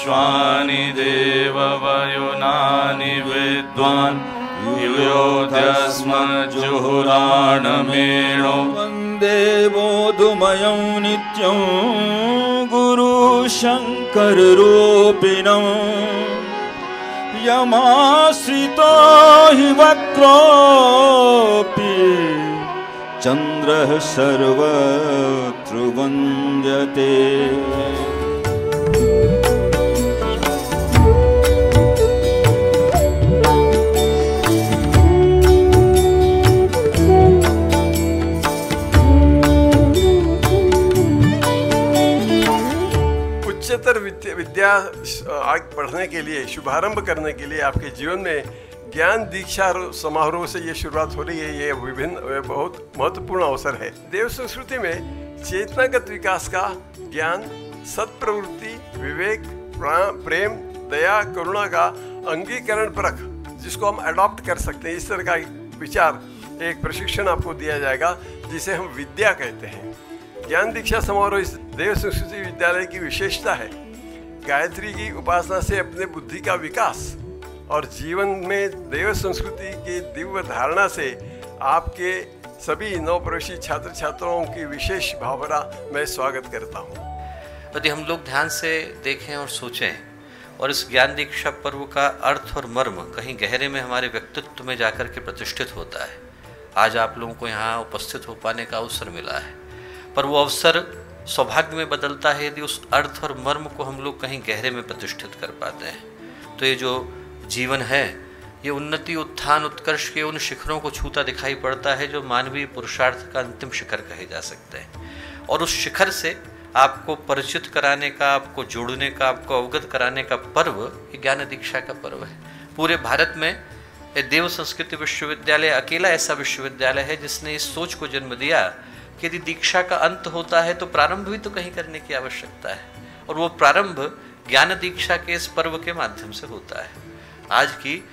विश्वानि देववयुनानि विद्वान् युयोध्यस्मज्जुहुराणमेणो वन्दे बोधुमयं नित्यं गुरुशङ्कररूपिणं यमाश्रितो हि वक्रोऽपि चन्द्रः सर्वत्र वन्द्यते। उच्चतर विद्या आगे बढ़ने के लिए, शुभारंभ करने के लिए आपके जीवन में ज्ञान दीक्षा समारोह से ये शुरुआत हो रही है। ये विभिन्न बहुत महत्वपूर्ण अवसर है। देव संस्कृति में चेतनागत विकास का ज्ञान, सत्प्रवृत्ति, विवेक, प्रेम, दया, करुणा का अंगीकरण परख, जिसको हम अडॉप्ट कर सकते हैं, इस तरह का विचार, एक प्रशिक्षण आपको दिया जाएगा जिसे हम विद्या कहते हैं। ज्ञान दीक्षा समारोह इस देव संस्कृति विद्यालय की विशेषता है। गायत्री की उपासना से अपने बुद्धि का विकास और जीवन में देव संस्कृति की दिव्य धारणा से आपके सभी नवप्रवेशी छात्र छात्राओं की विशेष भावना मैं स्वागत करता हूँ। यदि हम लोग ध्यान से देखें और सोचें और इस ज्ञान दीक्षा पर्व का अर्थ और मर्म कहीं गहरे में हमारे व्यक्तित्व में जाकर के प्रतिष्ठित होता है। आज आप लोगों को यहाँ उपस्थित हो पाने का अवसर मिला है, पर वो अवसर सौभाग्य में बदलता है यदि उस अर्थ और मर्म को हम लोग कहीं गहरे में प्रतिष्ठित कर पाते हैं। तो ये जो जीवन है, ये उन्नति, उत्थान, उत्कर्ष के उन शिखरों को छूता दिखाई पड़ता है जो मानवीय पुरुषार्थ का अंतिम शिखर कहे जा सकते हैं। और उस शिखर से आपको परिचित कराने का, आपको जोड़ने का, आपको अवगत कराने का पर्व ये ज्ञान दीक्षा का पर्व है। पूरे भारत में देव संस्कृति विश्वविद्यालय अकेला ऐसा विश्वविद्यालय है जिसने इस सोच को जन्म दिया कि यदि दीक्षा का अंत होता है तो प्रारंभ भी तो कहीं करने की आवश्यकता है, और वो प्रारंभ ज्ञान दीक्षा के इस पर्व के माध्यम से होता है। आज की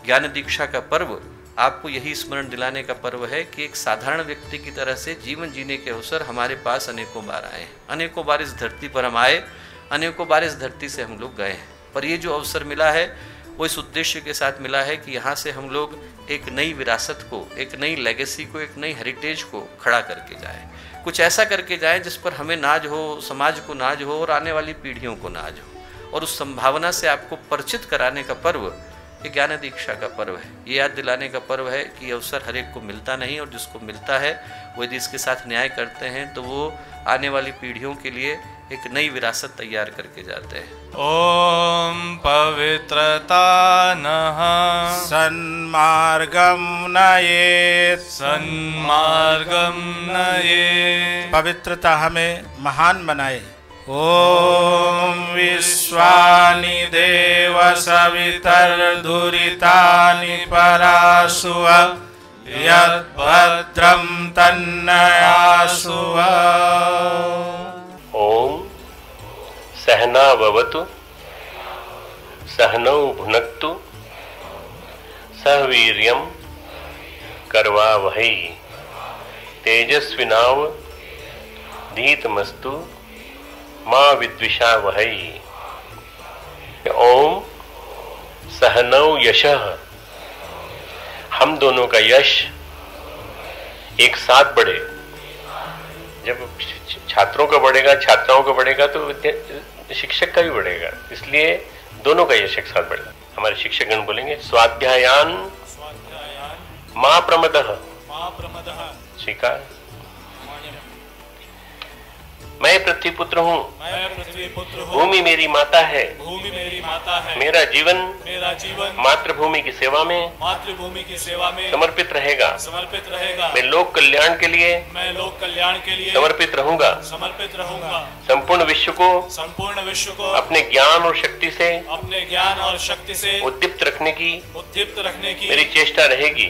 ज्ञान दीक्षा का पर्व आपको यही स्मरण दिलाने का पर्व है कि एक साधारण व्यक्ति की तरह से जीवन जीने के अवसर हमारे पास अनेकों बार आए हैं। अनेकों बार इस धरती पर हम आए, अनेकों बार इस धरती से हम लोग गए हैं, पर ये जो अवसर मिला है वो इस उद्देश्य के साथ मिला है कि यहाँ से हम लोग एक नई विरासत को, एक नई लेगेसी को, एक नई हेरिटेज को खड़ा करके जाएं। कुछ ऐसा करके जाएं जिस पर हमें नाज हो, समाज को नाज हो और आने वाली पीढ़ियों को नाज हो। और उस संभावना से आपको परिचित कराने का पर्व ये ज्ञान दीक्षा का पर्व है। ये याद दिलाने का पर्व है कि ये अवसर हर एक को मिलता नहीं, और जिसको मिलता है वो यदि इसके साथ न्याय करते हैं तो वो आने वाली पीढ़ियों के लिए एक नई विरासत तैयार करके जाते हैं। ओम पवित्रता नः सन्मार्गं नयेत्, सन्मार्गं नयेत्, पवित्रता हमें महान बनाए। ओम विश्वानि देव सवितर्धुरितानि परासुव यद्भद्रं तन्नयासुव। ओम सहनाववतु सहनौ भुनक्तु सह वीर्यं करवावहै तेजस्विनाव धीतमस्तु मां विद्विषावहै। ओम सहनौ यशः, हम दोनों का यश एक साथ बढ़े। जब छात्रों का बढ़ेगा, छात्राओं का बढ़ेगा तो शिक्षक का भी बढ़ेगा, इसलिए दोनों का यश एक साथ बढ़ेगा। हमारे शिक्षकगण बोलेंगे स्वाध्यायान मां प्रमदः, स्वीकार। मैं पृथ्वी पुत्र हूँ, भूमि मेरी माता है, मेरा जीवन मातृभूमि की सेवा में समर्पित रहेगा। मैं लोक कल्याण के लिए समर्पित रहूंगा। संपूर्ण विश्व को अपने ज्ञान और शक्ति से उद्दीप्त रखने की मेरी चेष्टा रहेगी।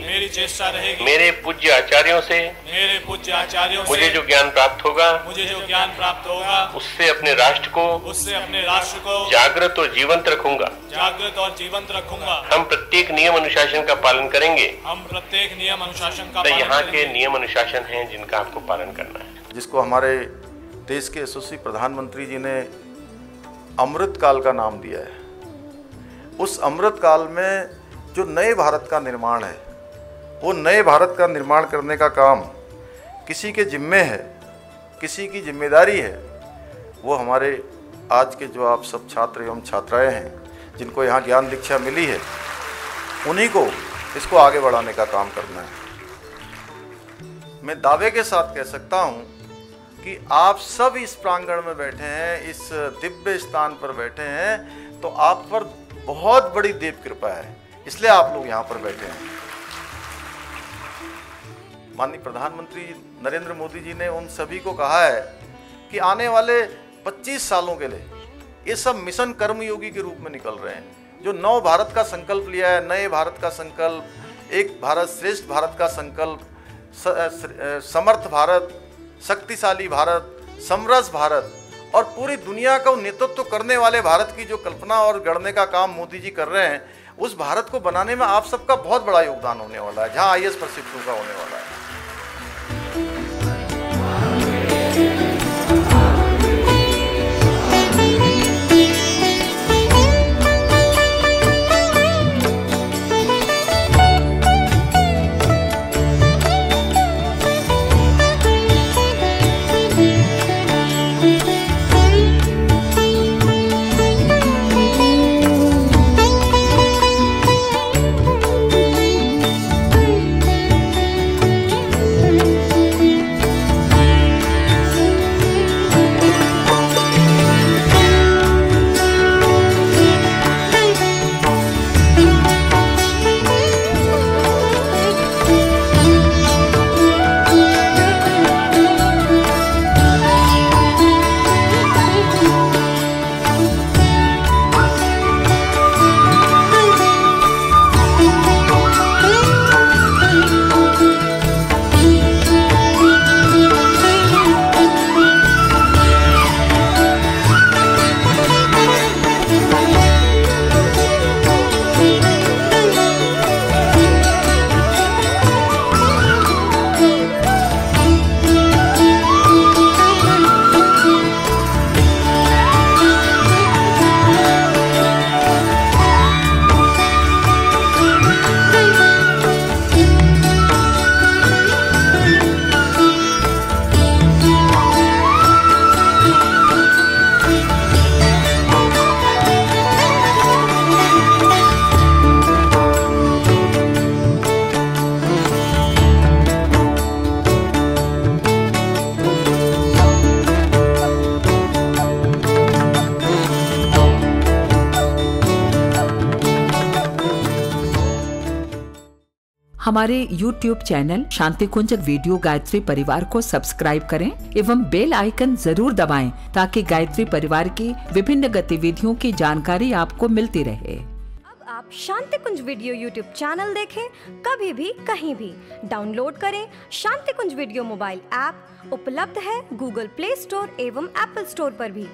मेरे पूज्य आचार्यों से मुझे जो ज्ञान प्राप्त होगा उससे अपने राष्ट्र को जागृत और जीवंत रखूंगा। हम प्रत्येक नियम अनुशासन का पालन करेंगे। तो यहाँ के नियम अनुशासन हैं जिनका आपको पालन करना है, जिसको हमारे देश के यशस्वी प्रधानमंत्री जी ने अमृत काल का नाम दिया है। उस अमृत काल में जो नए भारत का निर्माण है, वो नए भारत का निर्माण करने का काम किसी के जिम्मे है, किसी की जिम्मेदारी है। वो हमारे आज के जो आप सब छात्र एवं छात्राएं हैं, जिनको यहाँ ज्ञान दीक्षा मिली है, उन्हीं को इसको आगे बढ़ाने का काम करना है। मैं दावे के साथ कह सकता हूँ कि आप सब इस प्रांगण में बैठे हैं, इस दिव्य स्थान पर बैठे हैं, तो आप पर बहुत बड़ी देव कृपा है, इसलिए आप लोग यहाँ पर बैठे हैं। माननीय प्रधानमंत्री नरेंद्र मोदी जी ने उन सभी को कहा है कि आने वाले 25 सालों के लिए ये सब मिशन कर्मयोगी के रूप में निकल रहे हैं। जो नव भारत का संकल्प लिया है, नए भारत का संकल्प, एक भारत श्रेष्ठ भारत का संकल्प, समर्थ भारत, शक्तिशाली भारत, समरस भारत और पूरी दुनिया का नेतृत्व करने वाले भारत की जो कल्पना और गढ़ने का काम मोदी जी कर रहे हैं, उस भारत को बनाने में आप सबका बहुत बड़ा योगदान होने वाला है, जहां IAS प्रशिक्षुओं का होने वाला है। हमारे YouTube चैनल शांति कुंज वीडियो गायत्री परिवार को सब्सक्राइब करें एवं बेल आइकन जरूर दबाएं ताकि गायत्री परिवार की विभिन्न गतिविधियों की जानकारी आपको मिलती रहे। अब आप शांति कुंज वीडियो YouTube चैनल देखें कभी भी कहीं भी। डाउनलोड करें शांति कुंज वीडियो मोबाइल ऐप, उपलब्ध है Google Play स्टोर एवं Apple स्टोर पर भी।